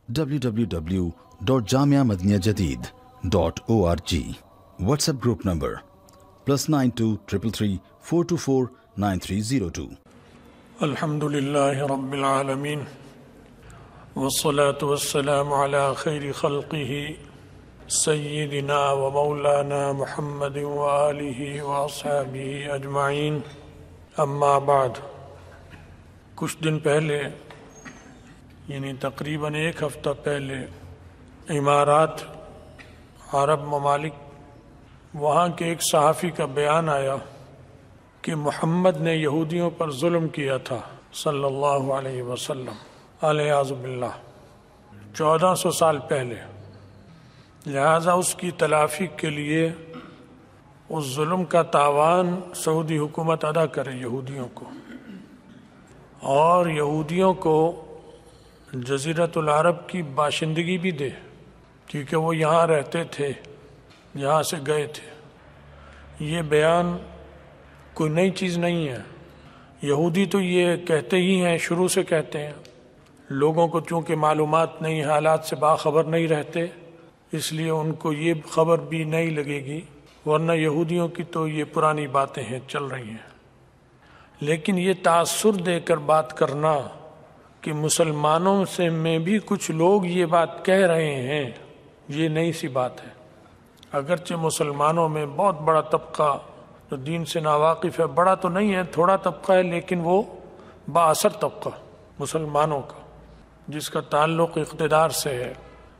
www.jamiamadiniyajadid.org. WhatsApp group number +92 333 424 9302. الحمدللہ رب العالمین والصلاة والسلام على خیر خلقہ سیدنا و مولانا محمد وآلہ واصحابہ اجمعین. اما بعد، کچھ دن پہلے یعنی تقریباً ایک ہفتہ پہلے امارات عرب ممالک وہاں کے ایک صحافی کا بیان آیا کہ محمد نے یہودیوں پر ظلم کیا تھا صلی اللہ علیہ وسلم الیاذ باللہ 1400 سال پہلے، لہذا اس کی تلافی کے لیے اس ظلم کا تاوان سعودی حکومت ادا کرے یہودیوں کو، اور یہودیوں کو جزیرۃ العرب کی باشندگی بھی دے، کیونکہ وہ یہاں رہتے تھے، یہاں سے گئے تھے. یہ بیان کوئی نئی چیز نہیں ہے. یہودی تو یہ کہتے ہی ہیں، شروع سے کہتے ہیں. لوگوں کو چونکہ معلومات نہیں، حالات سے باخبر نہیں رہتے، اس لیے ان کو یہ خبر بھی نہیں لگے گی، ورنہ یہودیوں کی تو یہ پرانی باتیں ہیں، چل رہی ہیں. لیکن یہ تاثر دے کر بات کرنا کہ مسلمانوں سے میں بھی کچھ لوگ یہ بات کہہ رہے ہیں، یہ نئی سی بات ہے. اگرچہ مسلمانوں میں بہت بڑا طبقہ جو دین سے ناواقف ہے، بڑا تو نہیں ہے، تھوڑا طبقہ ہے، لیکن وہ با اثر طبقہ مسلمانوں کا، جس کا تعلق اقتدار سے ہے،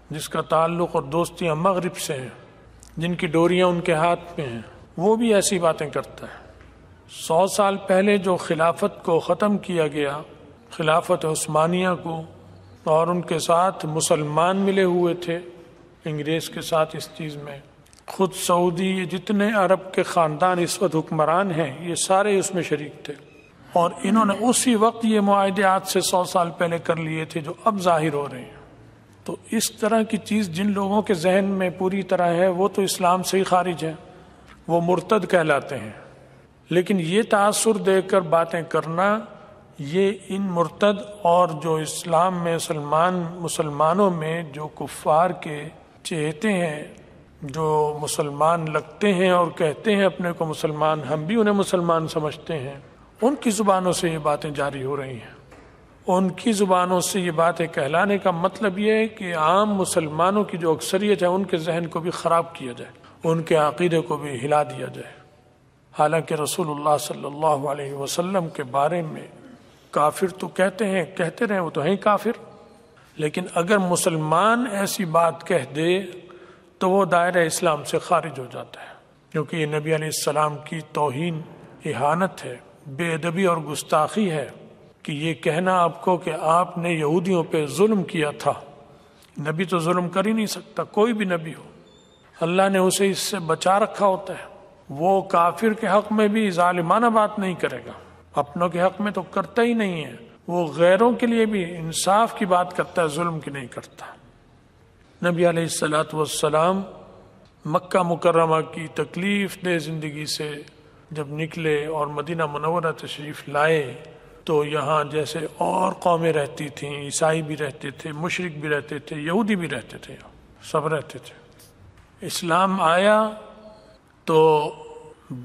جس کا تعلق اور دوستیاں مغرب سے ہیں، جن کی ڈوریاں ان کے ہاتھ میں ہیں، وہ بھی ایسی باتیں کرتا ہے. 100 سال پہلے جو خلافت کو ختم کیا گیا، خلافت عثمانیہ کو، اور ان کے ساتھ مسلمان ملے ہوئے تھے انگریز کے ساتھ اس چیز میں. خود سعودی جتنے عرب کے خاندان اس وقت حکمران ہیں، یہ سارے اس میں شریک تھے، اور انہوں نے اسی وقت یہ معاہدے آج سے 100 سال پہلے کر لیے تھے جو اب ظاہر ہو رہے ہیں. تو اس طرح کی چیز جن لوگوں کے ذہن میں پوری طرح ہے، وہ تو اسلام سے ہی خارج ہیں، وہ مرتد کہلاتے ہیں. لیکن یہ تاثر دے کر باتیں کرنا، یہ ان مرتد اور جو اسلام میں مسلمانوں میں جو کفار کے چہتے ہیں، جو مسلمان لگتے ہیں اور کہتے ہیں اپنے کو مسلمان، ہم بھی انہیں مسلمان سمجھتے ہیں، ان کی زبانوں سے یہ باتیں جاری ہو رہی ہیں. ان کی زبانوں سے یہ باتیں کہلانے کا مطلب یہ ہے کہ عام مسلمانوں کی جو اکثریت ہے، ان کے ذہن کو بھی خراب کیا جائے، ان کے عقیدے کو بھی ہلا دیا جائے. حالانکہ رسول اللہ صلی اللہ علیہ وسلم کے بارے میں کافر تو کہتے رہے، وہ تو ہیں کافر، لیکن اگر مسلمان ایسی بات کہہ دے تو وہ دائرہ اسلام سے خارج ہو جاتا ہے، کیونکہ یہ نبی علیہ السلام کی توہین، اہانت ہے، بے ادبی اور گستاخی ہے کہ یہ کہنا آپ کو کہ آپ نے یہودیوں پہ ظلم کیا تھا. نبی تو ظلم کر ہی نہیں سکتا، کوئی بھی نبی ہو، اللہ نے اسے اس سے بچا رکھا ہوتا ہے. وہ کافر کے حق میں بھی ظالمانہ بات نہیں کرے گا، اپنوں کے حق میں تو کرتا ہی نہیں ہے. وہ غیروں کے لیے بھی انصاف کی بات کرتا ہے، ظلم کی نہیں کرتا. نبی علیہ السلام مکہ مکرمہ کی تکلیف دہ زندگی سے جب نکلے اور مدینہ منورہ تشریف لائے، تو یہاں جیسے اور قومیں رہتی تھیں، عیسائی بھی رہتے تھے، مشرک بھی رہتے تھے، یہودی بھی رہتے تھے، سب رہتے تھے. اسلام آیا تو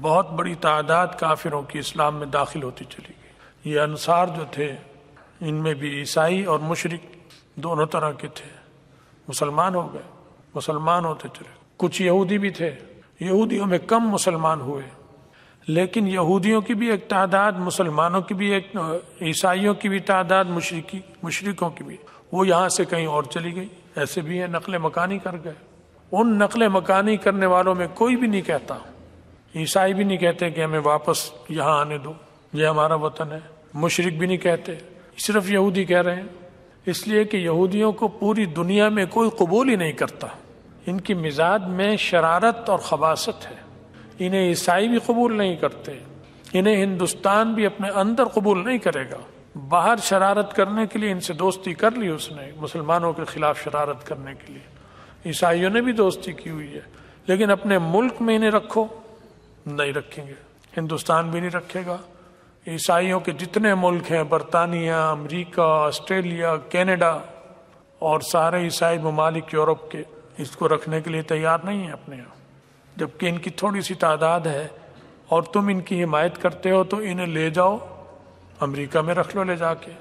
بہت بڑی تعداد کافروں کی اسلام میں داخل ہوتی چلی گئی. یہ انصار جو تھے، ان میں بھی عیسائی اور مشرک دونوں طرح کے تھے، مسلمان ہو گئے، مسلمان ہوتے چلے. کچھ یہودی بھی تھے، یہودیوں میں کم مسلمان ہوئے، لیکن یہودیوں کی بھی ایک تعداد، مسلمانوں کی بھی ایک، عیسائیوں کی بھی تعداد، مشرکوں کی بھی، وہ یہاں سے کہیں اور چلی گئی. ایسے بھی ہیں نقل مکانی کر گئے. ان نقل مکانی کرنے والوں میں کوئی بھی نہیں کہتا، عیسائی بھی نہیں کہتے کہ ہمیں واپس یہاں آنے دو، یہ ہمارا وطن ہے، مشرک بھی نہیں کہتے، صرف یہودی کہہ رہے ہیں. اس لیے کہ یہودیوں کو پوری دنیا میں کوئی قبول ہی نہیں کرتا. ان کی مزاج میں شرارت اور خباثت ہے. انہیں عیسائی بھی قبول نہیں کرتے، انہیں ہندوستان بھی اپنے اندر قبول نہیں کرے گا. باہر شرارت کرنے کے لیے ان سے دوستی کر لی اس نے، مسلمانوں کے خلاف شرارت کرنے کے لیے. عیسائیوں نے بھی دوستی کی ہوئی ہے، لیکن اپنے ملک میں انہیں رکھو، نہیں رکھیں گے. ہندوستان بھی نہیں رکھے گا. عیسائیوں کے جتنے ملک ہیں، برطانیہ، امریکہ، آسٹریلیا، کینیڈا اور سارے عیسائی ممالک یورپ کے اس کو رکھنے کے لیے تیار نہیں ہیں اپنے یہاں، جبکہ ان کی تھوڑی سی تعداد ہے اور تم ان کی حمایت کرتے ہو، تو انہیں لے جاؤ، امریکہ میں رکھ لو، لے جا کے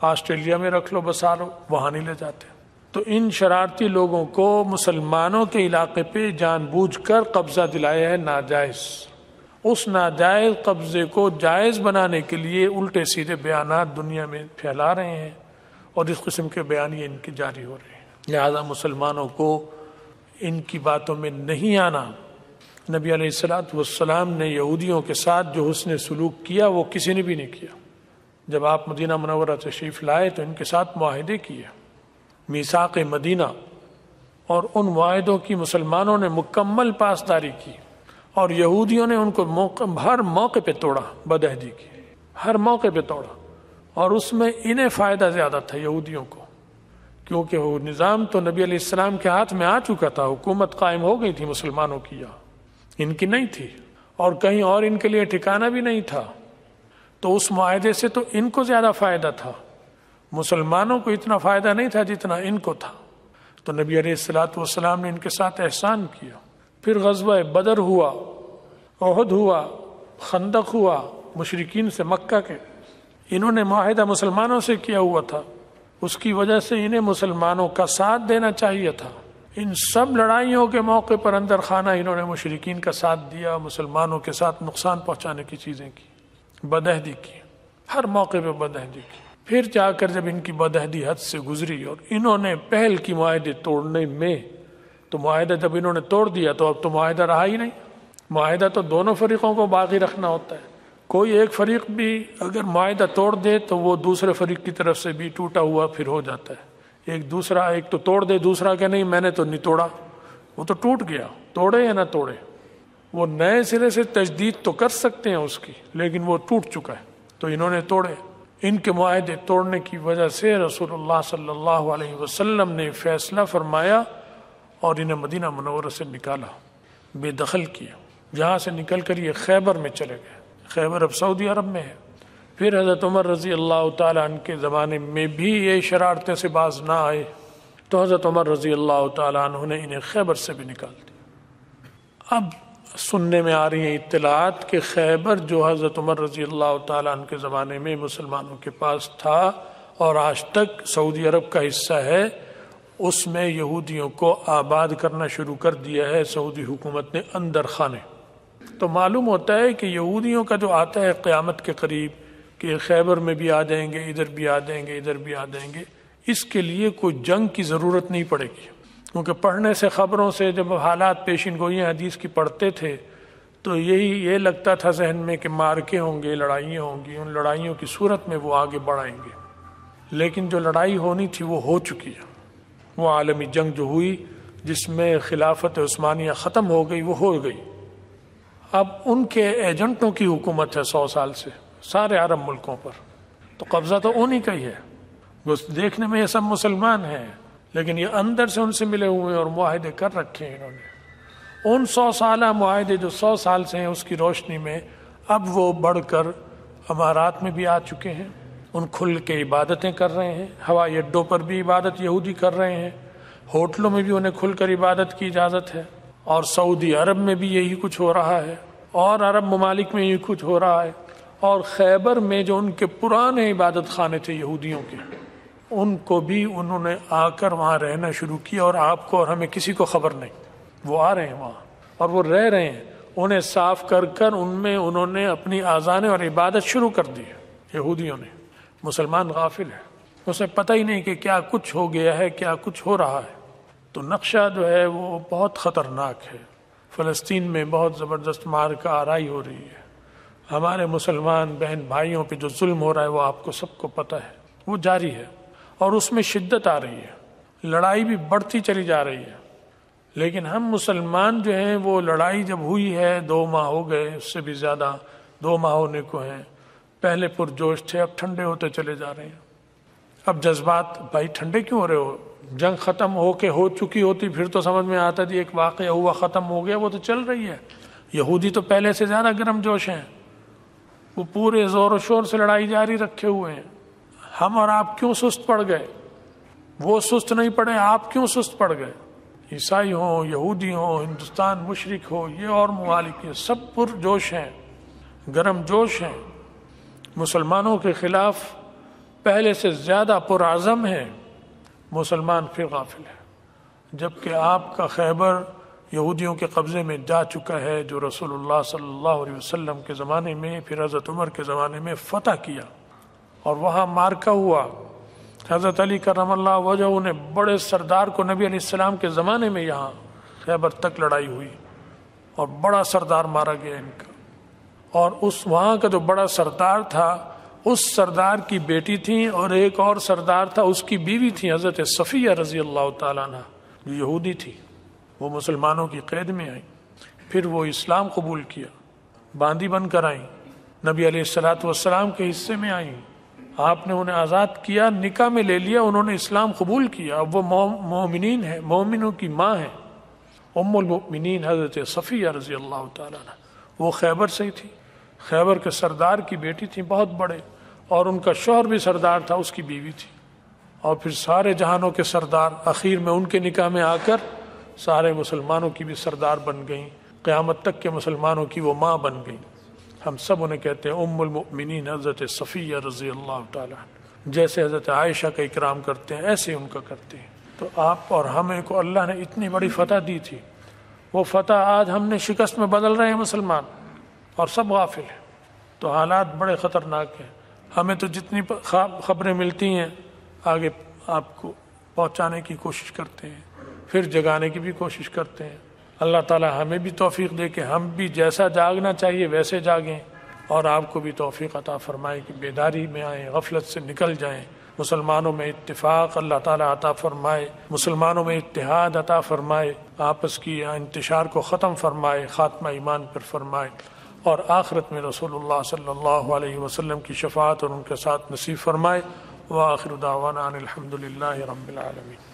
آسٹریلیا میں رکھ لو، بسا لو، وہاں نہیں لے جاتے۔ تو ان شرارتی لوگوں کو مسلمانوں کے علاقے پہ جان بوجھ کر قبضہ دلایا ہے ناجائز۔ اس ناجائز قبضے کو جائز بنانے کے لیے الٹے سیدھے بیانات دنیا میں پھیلا رہے ہیں، اور اس قسم کے بیانیے ان کی جاری ہو رہے ہیں۔ لہذا مسلمانوں کو ان کی باتوں میں نہیں آنا۔ نبی علیہ الصلوۃ والسلام نے یہودیوں کے ساتھ جو حسن سلوک کیا وہ کسی نے بھی نہیں کیا۔ جب آپ مدینہ منورہ تشریف لائے تو ان کے ساتھ معاہدے کیے، میثاق مدینہ، اور ان معاہدوں کی مسلمانوں نے مکمل پاسداری کی، اور یہودیوں نے ان کو ہر موقع پہ توڑا، بدعہدی کی، ہر موقع پہ توڑا، اور اس میں انہیں فائدہ زیادہ تھا یہودیوں کو، کیونکہ وہ نظام تو نبی علیہ السلام کے ہاتھ میں آ چکا تھا، حکومت قائم ہو گئی تھی مسلمانوں کی، یہاں ان کی نہیں تھی، اور کہیں اور ان کے لیے ٹھکانہ بھی نہیں تھا۔ تو اس معاہدے سے تو ان کو زیادہ فائدہ تھا، مسلمانوں کو اتنا فائدہ نہیں تھا جتنا ان کو تھا۔ تو نبی علیہ الصلوۃ والسلام نے ان کے ساتھ احسان کیا۔ پھر غزوہ بدر ہوا، احد ہوا، خندق ہوا، مشرکین سے مکہ کے انہوں نے معاہدہ مسلمانوں سے کیا ہوا تھا، اس کی وجہ سے انہیں مسلمانوں کا ساتھ دینا چاہیے تھا۔ ان سب لڑائیوں کے موقع پر اندر خانہ انہوں نے مشرکین کا ساتھ دیا، مسلمانوں کے ساتھ نقصان پہنچانے کی چیزیں کی، بدعہدی کی، ہر موقع پہ بدعہدی کی۔ پھر جا کر جب ان کی بدعہدی حد سے گزری اور انہوں نے پہل کی معاہدے توڑنے میں، تو معاہدہ جب انہوں نے توڑ دیا تو اب تو معاہدہ رہا ہی نہیں۔ معاہدہ تو دونوں فریقوں کو باقی رکھنا ہوتا ہے، کوئی ایک فریق بھی اگر معاہدہ توڑ دے تو وہ دوسرے فریق کی طرف سے بھی ٹوٹا ہوا پھر ہو جاتا ہے۔ ایک تو توڑ دے، دوسرا کہ نہیں میں نے تو نہیں توڑا، وہ تو ٹوٹ گیا، توڑے یا نہ توڑے، وہ نئے سرے سے تجدید تو کر سکتے ہیں اس کی، لیکن وہ ٹوٹ چکا ہے۔ تو انہوں نے توڑے۔ ان کے معاہدے توڑنے کی وجہ سے رسول اللہ صلی اللہ علیہ وسلم نے فیصلہ فرمایا اور انہیں مدینہ منورہ سے نکالا، بے دخل کیا، جہاں سے نکل کر یہ خیبر میں چلے گئے۔ خیبر اب سعودی عرب میں ہے۔ پھر حضرت عمر رضی اللہ تعالیٰ عنہ کے زمانے میں بھی یہ شرارتیں سے باز نہ آئے، تو حضرت عمر رضی اللہ تعالیٰ عنہ نے انہیں خیبر سے بھی نکال دیا۔ اب سننے میں آ رہی ہیں اطلاعات کہ خیبر جو حضرت عمر رضی اللہ تعالیٰ عنہ کے زمانے میں مسلمانوں کے پاس تھا اور آج تک سعودی عرب کا حصہ ہے، اس میں یہودیوں کو آباد کرنا شروع کر دیا ہے سعودی حکومت نے اندر خانے۔ تو معلوم ہوتا ہے کہ یہودیوں کا جو آتا ہے قیامت کے قریب کہ خیبر میں بھی آ جائیں گے، ادھر بھی آ جائیں گے، ادھر بھی آ جائیں گے، اس کے لیے کوئی جنگ کی ضرورت نہیں پڑے گی، کیونکہ پڑھنے سے، خبروں سے جب حالات پیشین گوئیاں حدیث کی پڑھتے تھے تو یہ لگتا تھا ذہن میں کہ مارکے ہوں گے، لڑائیاں ہوں گی، ان لڑائیوں کی صورت میں وہ آگے بڑھائیں گے، لیکن جو لڑائی ہونی تھی وہ ہو چکی ہے۔ وہ عالمی جنگ جو ہوئی جس میں خلافت عثمانیہ ختم ہو گئی، وہ ہو گئی۔ اب ان کے ایجنٹوں کی حکومت ہے 100 سال سے سارے عرب ملکوں پر، تو قبضہ تو انہی کا ہی ہے۔ دیکھنے میں یہ سب مسلمان ہیں، لیکن یہ اندر سے ان سے ملے ہوئے اور معاہدے کر رکھے ہیں انہوں نے۔ ان 100 سالہ معاہدے جو 100 سال سے ہیں، اس کی روشنی میں اب وہ بڑھ کر امارات میں بھی آ چکے ہیں، ان کھل کے عبادتیں کر رہے ہیں، ہوائی اڈوں پر بھی عبادت یہودی کر رہے ہیں، ہوٹلوں میں بھی انہیں کھل کر عبادت کی اجازت ہے، اور سعودی عرب میں بھی یہی کچھ ہو رہا ہے، اور عرب ممالک میں یہی کچھ ہو رہا ہے، اور خیبر میں جو ان کے پرانے عبادت خانے تھے یہودیوں کے، ان کو بھی انہوں نے آ کر وہاں رہنا شروع کیا، اور آپ کو اور ہمیں کسی کو خبر نہیں، وہ آ رہے ہیں وہاں اور وہ رہ رہے ہیں۔ انہیں صاف کر کر ان میں انہوں نے اپنی آذانیں اور عبادت شروع کر دی یہودیوں نے۔ مسلمان غافل ہے، اسے پتہ ہی نہیں کہ کیا کچھ ہو گیا ہے، کیا کچھ ہو رہا ہے۔ تو نقشہ جو ہے وہ بہت خطرناک ہے۔ فلسطین میں بہت زبردست معرکہ آرائی ہو رہی ہے، ہمارے مسلمان بہن بھائیوں پہ جو ظلم ہو رہا ہے وہ آپ کو سب کو پتہ ہے، وہ جاری ہے، اور اس میں شدت آ رہی ہے، لڑائی بھی بڑھتی چلی جا رہی ہے۔ لیکن ہم مسلمان جو ہیں وہ لڑائی جب ہوئی ہے 2 ماہ ہو گئے، اس سے بھی زیادہ 2 ماہ ہونے کو ہیں، پہلے پرجوش تھے، اب ٹھنڈے ہوتے چلے جا رہے ہیں۔ اب جذبات، بھائی ٹھنڈے کیوں ہو رہے ہو؟ جنگ ختم ہو چکی ہوتی پھر تو سمجھ میں آتا تھی، ایک واقعہ ہوا ختم ہو گیا، وہ تو چل رہی ہے۔ یہودی تو پہلے سے زیادہ گرم جوش ہیں، وہ پورے زور و شور سے لڑائی جاری رکھے ہوئے ہیں۔ ہم اور آپ کیوں سست پڑ گئے؟ وہ سست نہیں پڑے، آپ کیوں سست پڑ گئے؟ عیسائی ہوں، یہودی ہوں، ہندوستان مشرک ہو، یہ اور ممالک ہیں، سب پرجوش ہیں، گرم جوش ہیں، مسلمانوں کے خلاف پہلے سے زیادہ پرعزم ہیں، مسلمان پھر غافل ہے۔ جبکہ آپ کا خیبر یہودیوں کے قبضے میں جا چکا ہے، جو رسول اللہ صلی اللہ علیہ وسلم کے زمانے میں، پھر حضرت عمر کے زمانے میں فتح کیا اور وہاں مارکا ہوا۔ حضرت علی کرم اللہ وجہہ نے بڑے سردار کو نبی علیہ السلام کے زمانے میں یہاں خیبر تک لڑائی ہوئی اور بڑا سردار مارا گیا ان کا، اور اس وہاں کا جو بڑا سردار تھا اس سردار کی بیٹی تھی اور ایک اور سردار تھا اس کی بیوی تھی حضرت صفیہ رضی اللہ تعالیٰ عنہ، جو یہودی تھی، وہ مسلمانوں کی قید میں آئیں، پھر وہ اسلام قبول کیا، باندی بن کر آئیں، نبی علیہ السلام کے حصے میں آئیں، آپ نے انہیں آزاد کیا، نکاح میں لے لیا، انہوں نے اسلام قبول کیا، اب وہ مومنین ہیں، مومنوں کی ماں ہیں، ام المؤمنین حضرت صفیہ رضی اللہ تعالیٰ عنہ۔ وہ خیبر سے ہی تھی، خیبر کے سردار کی بیٹی تھی، بہت بڑے، اور ان کا شوہر بھی سردار تھا، اس کی بیوی تھی، اور پھر سارے جہانوں کے سردار اخیر میں ان کے نکاح میں آ کر سارے مسلمانوں کی بھی سردار بن گئیں، قیامت تک کے مسلمانوں کی وہ ماں بن گئیں۔ ہم سب انہیں کہتے ہیں ام المؤمنین حضرت صفیہ رضی اللہ تعالیٰ عنہ۔ جیسے حضرت عائشہ کا اکرام کرتے ہیں ایسے ان کا کرتے ہیں۔ تو آپ اور ہمیں کو اللہ نے اتنی بڑی فتح دی تھی، وہ فتح آج ہم نے شکست میں بدل رہے ہیں مسلمان، اور سب غافل ہیں۔ تو حالات بڑے خطرناک ہیں۔ ہمیں تو جتنی خبریں ملتی ہیں آگے آپ کو پہنچانے کی کوشش کرتے ہیں، پھر جگانے کی بھی کوشش کرتے ہیں۔ اللہ تعالی ہمیں بھی توفیق دے کہ ہم بھی جیسا جاگنا چاہیے ویسے جاگیں، اور آپ کو بھی توفیق عطا فرمائے کہ بیداری میں آئیں، غفلت سے نکل جائیں، مسلمانوں میں اتفاق اللہ تعالی عطا فرمائے، مسلمانوں میں اتحاد عطا فرمائے، آپس کی انتشار کو ختم فرمائے، خاتمہ ایمان پر فرمائے، اور آخرت میں رسول اللہ صلی اللہ علیہ وسلم کی شفاعت اور ان کے ساتھ نصیب فرمائے۔ وآخر دعوانا ان الحمد للہ رب العالمین۔